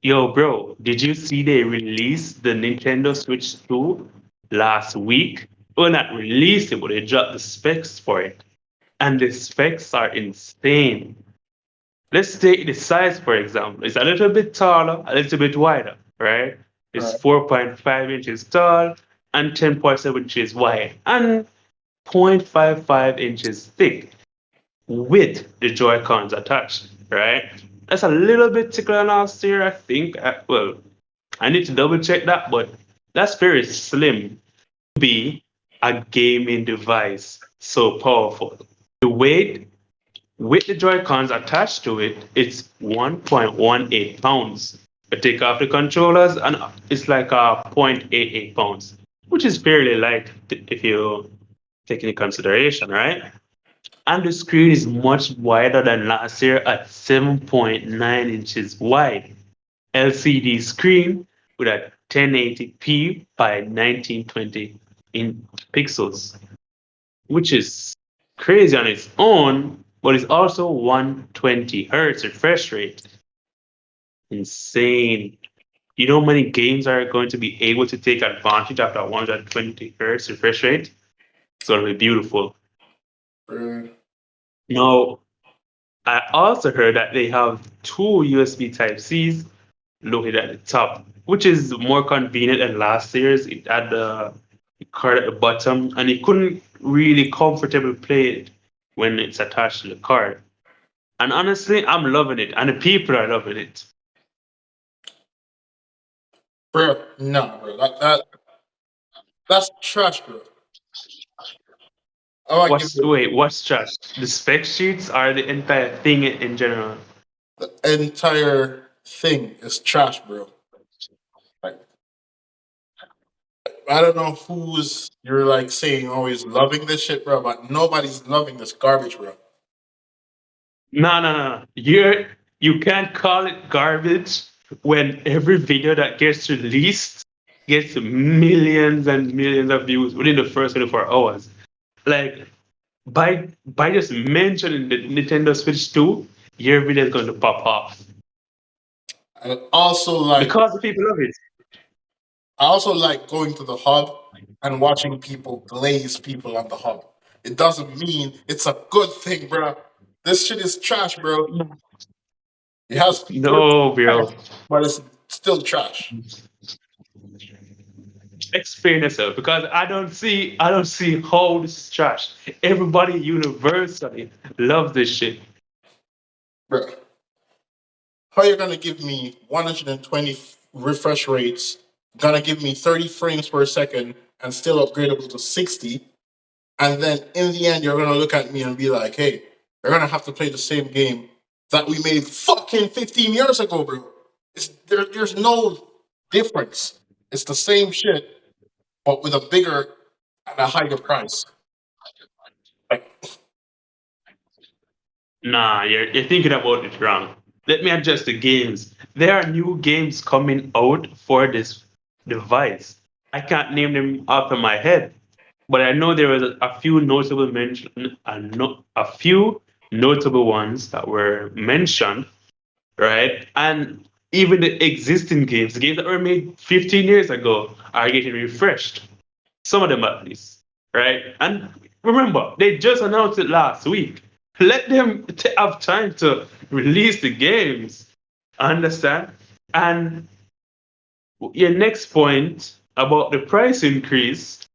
Yo, bro, did you see they released the Nintendo Switch 2 last week? Well, not released it, but they dropped the specs for it. And the specs are insane. Let's take the size, for example. It's a little bit taller, a little bit wider, right? It's Right. 4.5 inches tall and 10.7 inches wide and 0.55 inches thick with the Joy Cons attached, right? That's a little bit thicker than last year, I think. Well, I need to double check that, but that's very slim to be a gaming device so powerful. The weight with the Joy Cons attached to it, it's 1.18 pounds. I take off the controllers and it's like 0.88 pounds, which is fairly light if you take into consideration, right? And the screen is much wider than last year at 7.9 inches wide. LCD screen with a 1080p by 1920 in pixels, which is crazy on its own, but it's also 120 hertz refresh rate. Insane. You know how many games are going to be able to take advantage of that 120 hertz refresh rate? It's going to be beautiful. Uh, Now, I also heard that they have two USB Type Cs located at the top, which is more convenient than last year's. It had the card at the bottom, and you couldn't really comfortably play it when it's attached to the card. And honestly, I'm loving it, and the people are loving it. bro, no, bro. That's trash, bro. I want to give you What's trash? The spec sheets are the entire thing in general. the entire thing is trash, bro. Like I don't know who's you're like saying always loving this shit, bro, but nobody's loving this garbage, bro. No, no, no. You can't call it garbage when every video that gets released gets millions and millions of views within the first 24 hours. Like by just mentioning the Nintendo Switch 2, your video is going to pop off I also like because the people love it. I also like going to the hub and watching people glaze people on the hub. It doesn't mean it's a good thing, bro. This shit is trash, bro. It has features, No, bro. but it's still trash. Explain yourself because I don't see how this is trash. Everybody universally loves this shit. Bro, how you gonna give me 120 refresh rates, gonna give me 30 frames per second, and still upgradable to 60, and then in the end you're gonna look at me and be like, hey, you're gonna have to play the same game that we made fucking 15 years ago, bro. There's no difference. It's the same shit, but with a bigger and a higher price. Like, Nah, you're thinking about it wrong. Let me adjust the games. There are new games coming out for this device. I can't name them off of my head, but I know there was a few notable a few notable ones that were mentioned, right? And even the existing games, the games that were made 15 years ago, are getting refreshed. Some of them at least, right? And remember, they just announced it last week. Let them have time to release the games. Understand? And your next point about the price increase,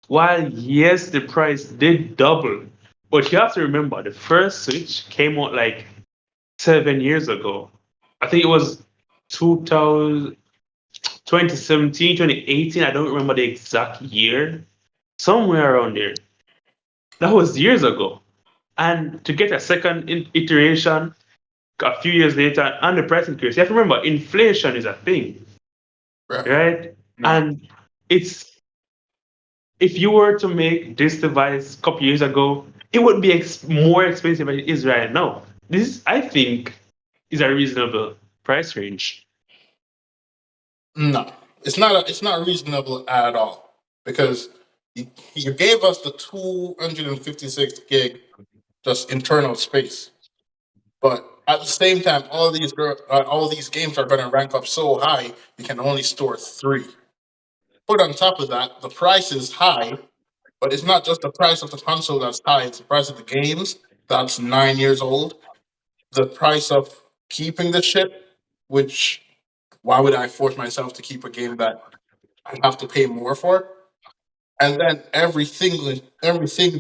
while yes, the price did double, but you have to remember the first Switch came out like 7 years ago. I think it was 2000, 2017, 2018. I don't remember the exact year, somewhere around there. That was years ago. And to get a second iteration a few years later and the price increase, you have to remember inflation is a thing, bro, right? no. And it's if you were to make this device a couple years ago, it would be more expensive than it is right now. This, I think, is a reasonable price range. No, it's not reasonable at all because you gave us the 256 gig just internal space, but at the same time, all these games are going to rank up so high you can only store 3. But on top of that, the price is high, but it's not just the price of the console that's high; it's the price of the games that's 9 years old. The price of keeping the shit, which why would I force myself to keep a game that I have to pay more for? And then everything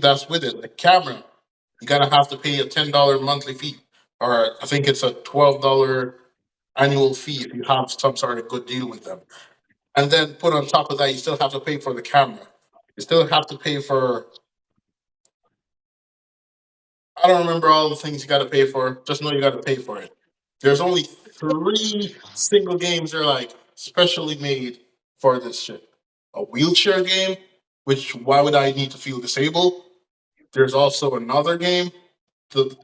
that's with it, the camera, you gotta have to pay a $10 monthly fee, or I think it's a $12 annual fee if you have some sort of good deal with them. And then put on top of that, you still have to pay for the camera. You still have to pay for. I don't remember all the things you got to pay for. Just know you got to pay for it. There's only 3 single games that are like specially made for this shit. A wheelchair game, which why would I need to feel disabled? There's also another game to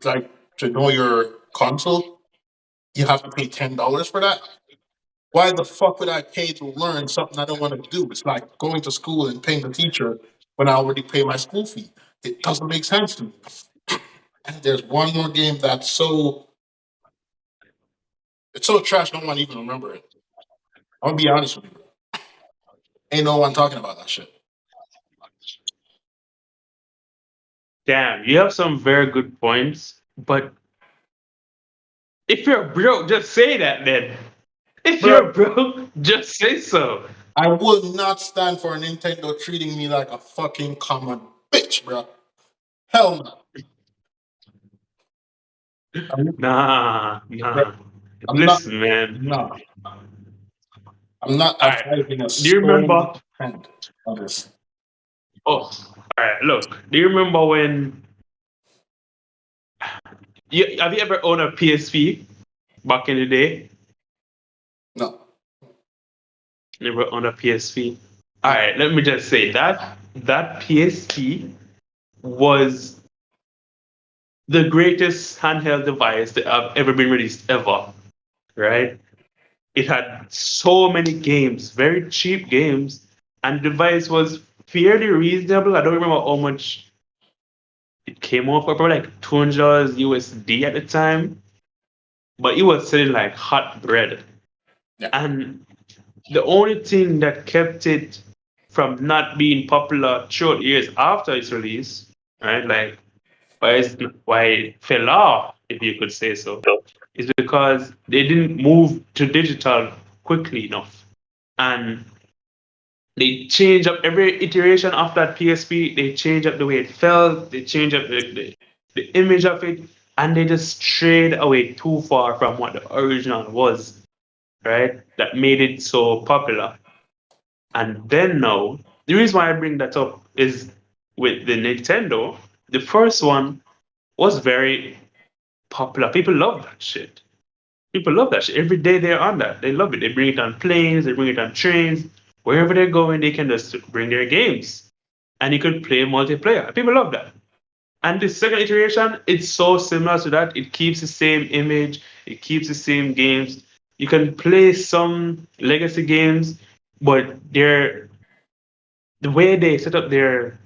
know your console. You have to pay $10 for that. Why the fuck would I pay to learn something I don't want to do? It's like going to school and paying the teacher when I already pay my school fee. It doesn't make sense to me. And there's one more game that's so trash no one even remember it. I'm gonna be honest with you. Ain't no one talking about that shit. Damn, you have some very good points, but if you're broke, just say that then. If Bro, you're broke, just say so. I would not stand for Nintendo treating me like a fucking common bitch, bro. Hell no. I'm, Nah, bro, nah. I'm not. Listen, man. No, I'm not All right. advising a Do you stone remember? hand on this. Oh, all right. Look, do you remember when have you ever owned a PSP back in the day? No, Never owned a PSP. All no. right. Let me just say that PSP was the greatest handheld device that have ever been released ever. Right? It had so many games, very cheap games, and the device was fairly reasonable. I don't remember how much it came off for, probably like $200 USD at the time, but it was selling like hot bread. Yeah. And the only thing that kept it from not being popular short years after its release, right? Like why it fell off, if you could say so, is because they didn't move to digital quickly enough. And they change up every iteration of that PSP. They change up the way it felt. They change up the image of it, and they just strayed away too far from what the original was, right? That made it so popular. And then now, the reason why I bring that up is with the Nintendo. The first one was very popular. People love that shit. People love that shit. Every day they're on that. They love it. They bring it on planes, they bring it on trains. Wherever they're going, they can just bring their games. And you can play multiplayer. People love that. And the second iteration, it's so similar to that. It keeps the same image, it keeps the same games. You can play some legacy games, but the way they set up their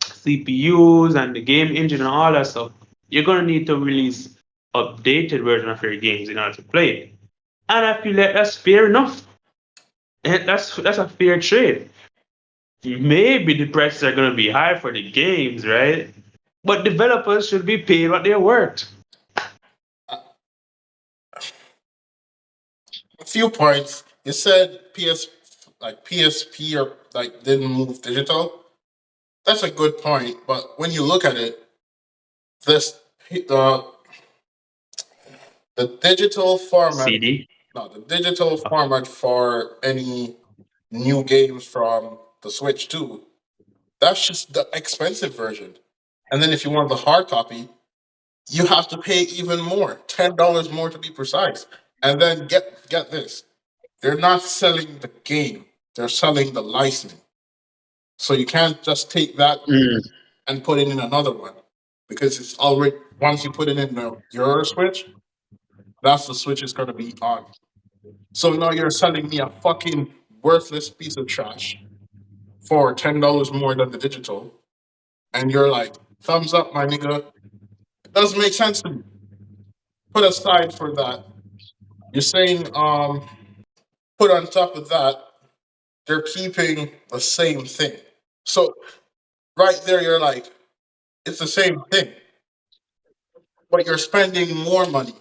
CPUs and the game engine and all that stuff, you're gonna need to release updated version of your games in order to play it. And I feel like that's fair enough. And that's a fair trade. Maybe the prices are gonna be high for the games, right? But developers should be paid what they're worth. A few points. You said PSP or like didn't move digital. That's a good point, but when you look at it, this the the digital format CD. no the digital format for any new games from the Switch 2, that's just the expensive version. And then if you want the hard copy, you have to pay even more, $10 more to be precise. And then get this. They're not selling the game, they're selling the license. So you can't just take that Mm. and put it in another one because it's already once you put it in your Switch, that's the Switch is gonna be on. So now you're selling me a fucking worthless piece of trash for $10 more than the digital, and you're like, thumbs up, my nigga. It doesn't make sense to me. put aside for that, you're saying put on top of that, they're keeping the same thing. So right there, you're like, it's the same thing, but you're spending more money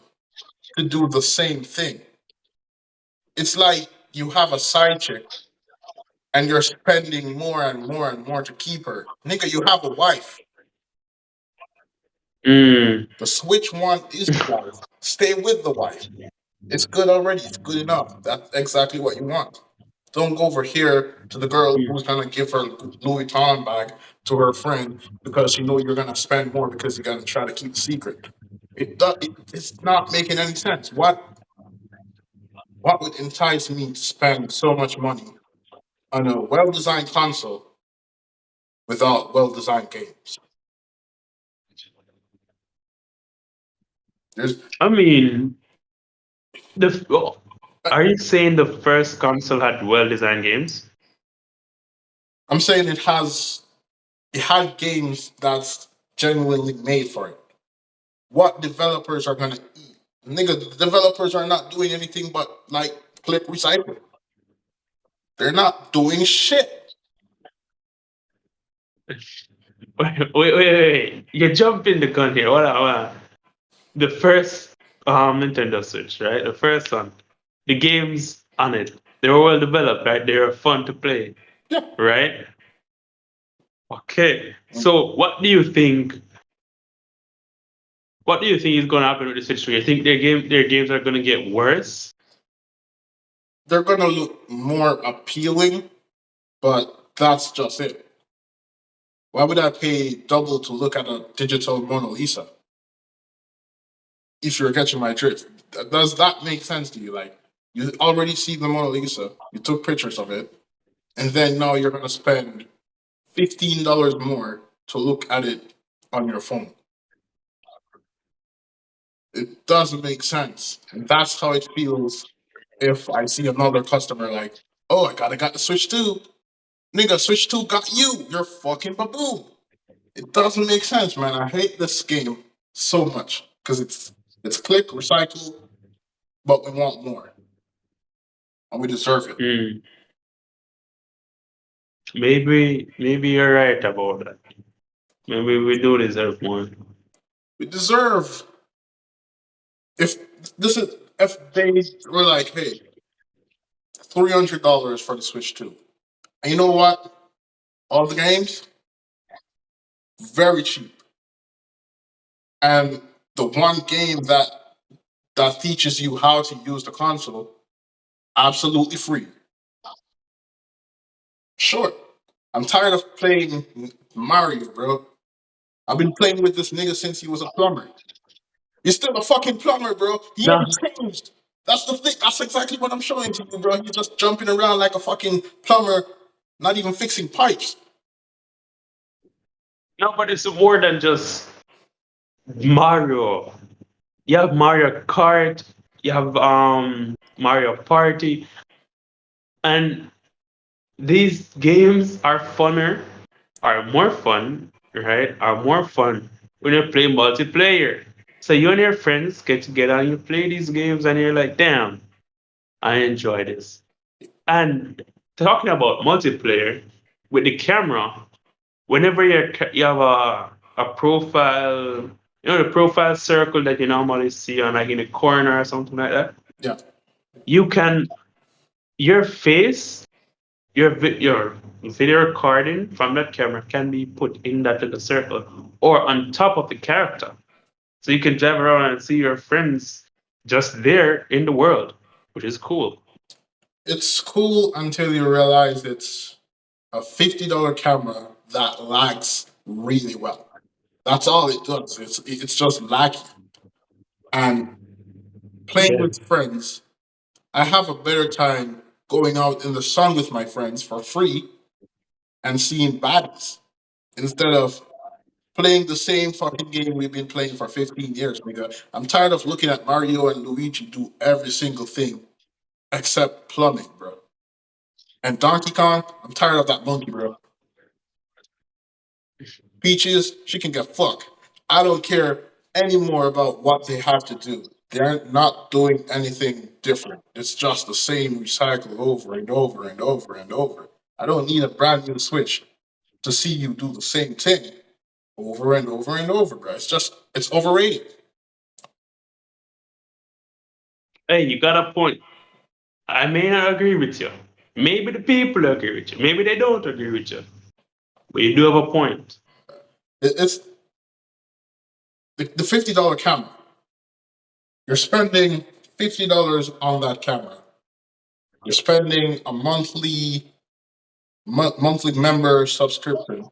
to do the same thing. It's like you have a side chick and you're spending more and more and more to keep her. Nigga, you have a wife. Mm. The Switch one is the wife. Stay with the wife. It's good already. It's good enough. That's exactly what you want. Don't go over here to the girl who's gonna give her Louis Vuitton bag to her friend because you know you're gonna spend more because you're gonna try to keep a secret. It's not making any sense. What would entice me to spend so much money on a well-designed console without well-designed games? There's, I mean, are you saying the first console had well-designed games? I'm saying it had games that's genuinely made for it. What developers are gonna eat? Nigga, the developers are not doing anything but like click recycle. They're not doing shit. Wait. You're jumping the gun here. Hold on. The first Nintendo Switch, right? The first one. The games on it, they were well developed, right? They were fun to play, Yeah. right? Okay. So what do you think is gonna happen with the Switch 3? You think their games are gonna get worse? They're gonna look more appealing, but that's just it. Why would I pay double to look at a digital Mona Lisa? If you're catching my drift, does that make sense to you? Like, you already see the Mona Lisa, you took pictures of it, and then now you're gonna spend $15 more to look at it on your phone. It doesn't make sense. And that's how it feels if I see another customer like, oh, I gotta got the Switch 2. Nigga, Switch 2 got you. You're fucking baboon. It doesn't make sense, man. I hate this game so much because it's click, recycle, but we want more. And we deserve it. Hmm. Maybe you're right about that. Maybe we do deserve more. We deserve if this is if they were like, hey, $300 for the Switch 2. And you know what? All the games, very cheap. And the one game that teaches you how to use the console, absolutely free. Sure. I'm tired of playing Mario, bro. I've been playing with this nigga since he was a plumber. He's still a fucking plumber, bro. He No, ain't changed. That's the thing. That's exactly what I'm showing to you, bro. He's just jumping around like a fucking plumber, not even fixing pipes. no, but it's more than just Mario. You have Mario Kart, you have Mario Party, and these games are funner, are more fun, right? Are more fun when you play multiplayer. So you and your friends get together and you play these games, and you're like, damn, I enjoy this. And talking about multiplayer with the camera, whenever you have a profile, the profile circle that you normally see on like in the corner or something like that, Yeah. you can your face, your video recording from that camera can be put in that little circle or on top of the character, so you can drive around and see your friends just there in the world, which is cool. It's cool until you realize it's a $50 camera that lags really well. That's all it does. It's just laggy. And playing Yeah. with friends, I have a better time going out in the sun with my friends for free and seeing baddies instead of playing the same fucking game we've been playing for 15 years, nigga. I'm tired of looking at Mario and Luigi do every single thing except plumbing, bro. And Donkey Kong, I'm tired of that monkey, bro. Peaches, she can get fucked. I don't care anymore about what they have to do. They're not doing anything different. It's just the same recycle over and over and over and over. I don't need a brand new Switch to see you do the same thing over and over and over, bro. It's overrated. Hey, you got a point. I may not agree with you. Maybe the people agree with you. Maybe they don't agree with you. But you do have a point. It's the $50 camera. You're spending $50 on that camera. You're spending a monthly member subscription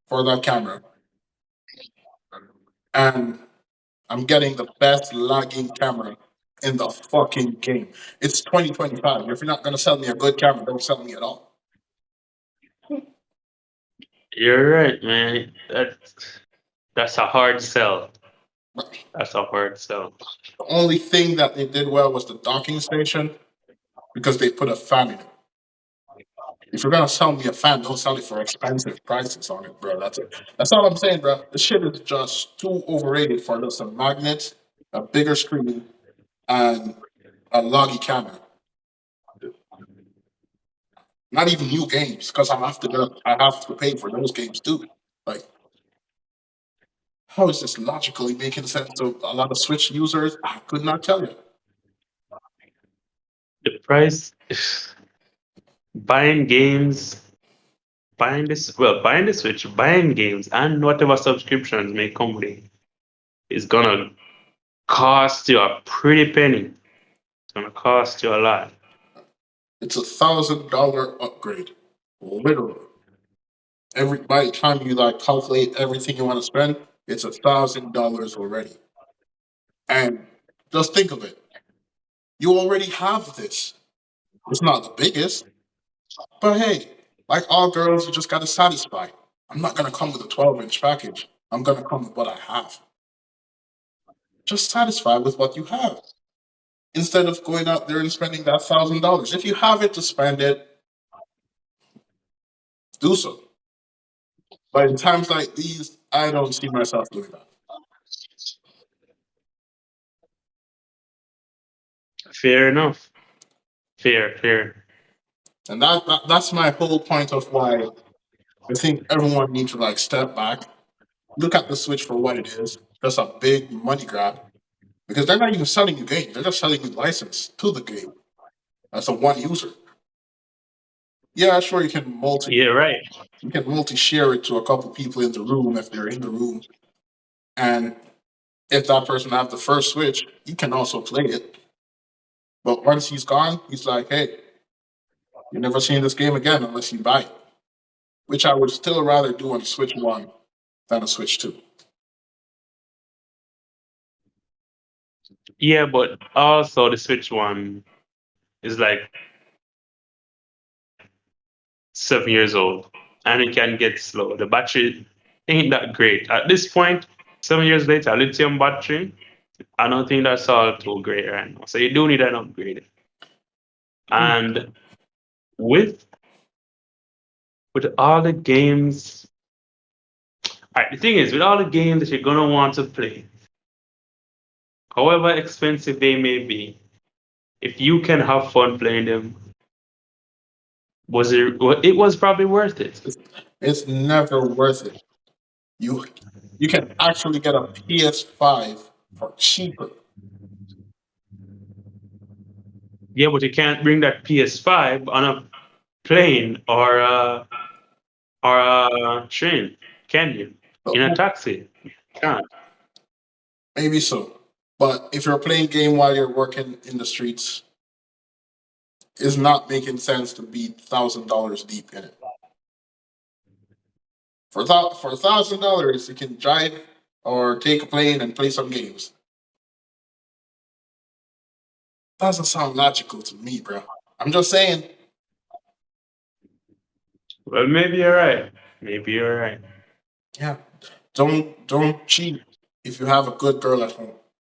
for that camera, and I'm getting the best lagging camera in the fucking game. It's 2025. If you're not gonna sell me a good camera, don't sell me at all. You're right, man. That's a hard sell. That's a hard sell. The only thing that they did well was the docking station because they put a fan in it. If you're gonna sell me a fan, don't sell it for expensive prices on it, bro. That's it. That's all I'm saying, bro. The shit is just too overrated for just a magnet, a bigger screen, and a loggy camera. Not even new games, because I have to pay for those games too. Like, how is this logically making sense to a lot of Switch users? I could not tell you. The price, buying games, buying the Switch, buying games, and whatever subscriptions may come with it is gonna cost you a pretty penny. It's gonna cost you a lot. It's $1,000 upgrade, literally. Every by the time you like calculate everything you want to spend, it's $1,000 already. And just think of it. You already have this. It's not the biggest, but hey, like all girls, you just gotta satisfy. I'm not gonna come with a 12-inch package. I'm gonna come with what I have. Just satisfy with what you have. Instead of going out there and spending that $1,000. If you have it to spend it, do so. But in times like these, I don't see myself doing that. Fair enough. Fair. And that's my whole point of why I think everyone needs to like step back, look at the Switch for what it is, just a big money grab. Because they're not even selling you game, they're just selling you license to the game as a one user. Yeah, sure Yeah, right. you can multi share it to a couple people in the room if they're in the room. And if that person have the first Switch, he can also play it. But once he's gone, he's like, hey, you're never seeing this game again unless you buy it. Which I would still rather do on the Switch 1 than a Switch 2. Yeah, but also the Switch one is like 7 years old and it can get slow. The battery ain't that great. At this point, 7 years later, lithium battery, I don't think that's all too great right now. So you do need an upgrade. And with all the games, alright, the thing is, with all the games that you're gonna want to play, however expensive they may be, if you can have fun playing them, it was probably worth it. It's never worth it. You you can actually get a PS5 for cheaper. Yeah, but you can't bring that PS5 on a plane or a train, can you? In a taxi, you can't. Maybe so. But if you're playing game while you're working in the streets, it's not making sense to be $1,000 deep in it. For $1,000, you can drive or take a plane and play some games. Doesn't sound logical to me, bro. I'm just saying. Well, maybe you're right. Maybe you're right. Yeah. Don't cheat if you have a good girl at home.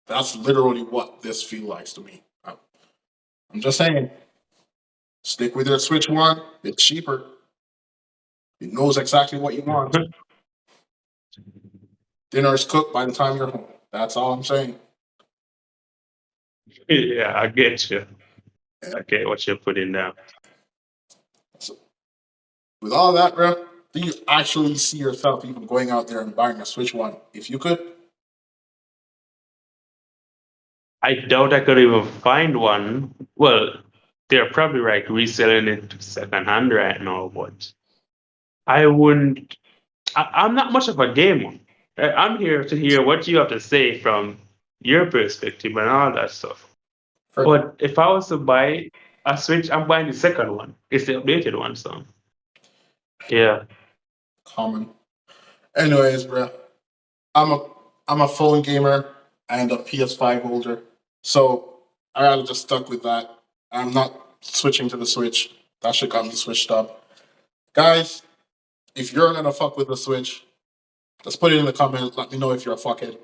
That's literally what this feels like to me. I'm just saying. Stick with your Switch One. It's cheaper. It knows exactly what you want. Dinner is cooked by the time you're home. That's all I'm saying. Yeah, I get you. I get what you're putting down. So, with all that, bro, do you actually see yourself even going out there and buying a Switch One if you could? I doubt I could even find one. Well, they're probably like reselling it second hand right now, but I wouldn't. I'm not much of a gamer. I'm here to hear what you have to say from your perspective and all that stuff. For But if I was to buy a Switch, I'm buying the second one. It's the updated one, so yeah. common. Anyways, bro, I'm a I'm a phone gamer and a PS5 holder, so I rather just stuck with that. I'm not switching to the Switch. That shit got me switched up. Guys, if you're gonna fuck with the Switch, just put it in the comments. Let me know if you're a fuckhead.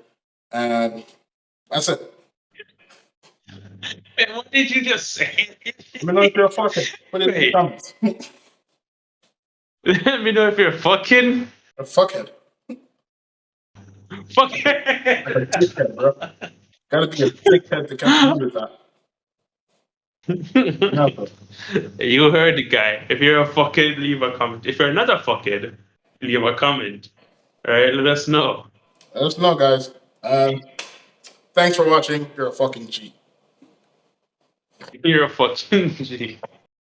And that's it. Man, what did you just say? Let me know if you're a fuckhead. Put it in the Wait, comments. let me know if you're fucking A fuckhead. fucking. Like a dickhead, bro. Gotta be a dickhead to continue with that. Yeah, bro. You heard the guy. If you're a fuckhead, leave a comment. If you're not a fuckhead, leave a comment. All right, let us know. Let us know, guys. Thanks for watching. You're a fucking G. You're a fucking G.